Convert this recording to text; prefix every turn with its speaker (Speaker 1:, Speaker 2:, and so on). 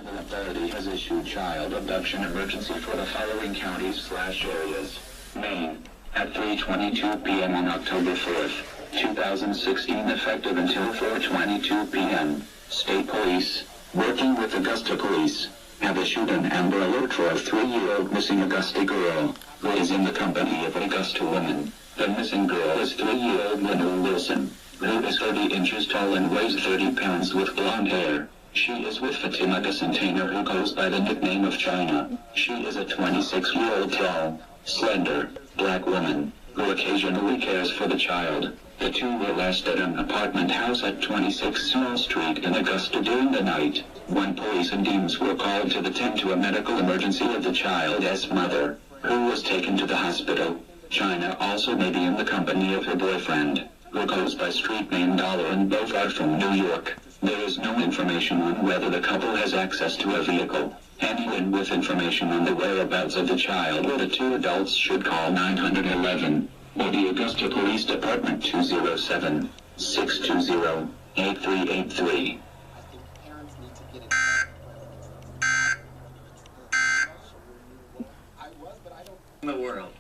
Speaker 1: civil authority has issued child abduction emergency for the following counties/areas. Maine, at 3:22 p.m. on October 4th, 2016, effective until 4:22 p.m. State Police, working with Augusta Police, have issued an Amber Alert for a 3-year-old missing Augusta girl, who is in the company of Augusta woman. The missing girl is 3-year-old Lenore Wilson, who is 30 inches tall and weighs 30 pounds with blonde hair. She is with Fatima Gasantana, who goes by the nickname of China. She is a 26-year-old tall, slender, black woman, who occasionally cares for the child. The two were last at an apartment house at 26 Small Street in Augusta during the night, when police and teams were called to attend to a medical emergency of the child's mother, who was taken to the hospital. China also may be in the company of her boyfriend, who goes by street name Dollar, and both are from New York. There is no information on whether the couple has access to a vehicle. Anyone with information on the whereabouts of the child or the two adults should call 911, or the Augusta Police Department 207-620-8383.
Speaker 2: In the world.